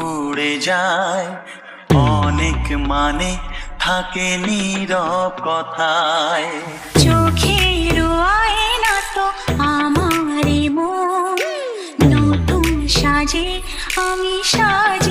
উড়ে যায়, অনেক মানে থাকে নীরব কথায়। চোখের আয়না তো আমারই মন, নতুন সাজে আমি সাজি।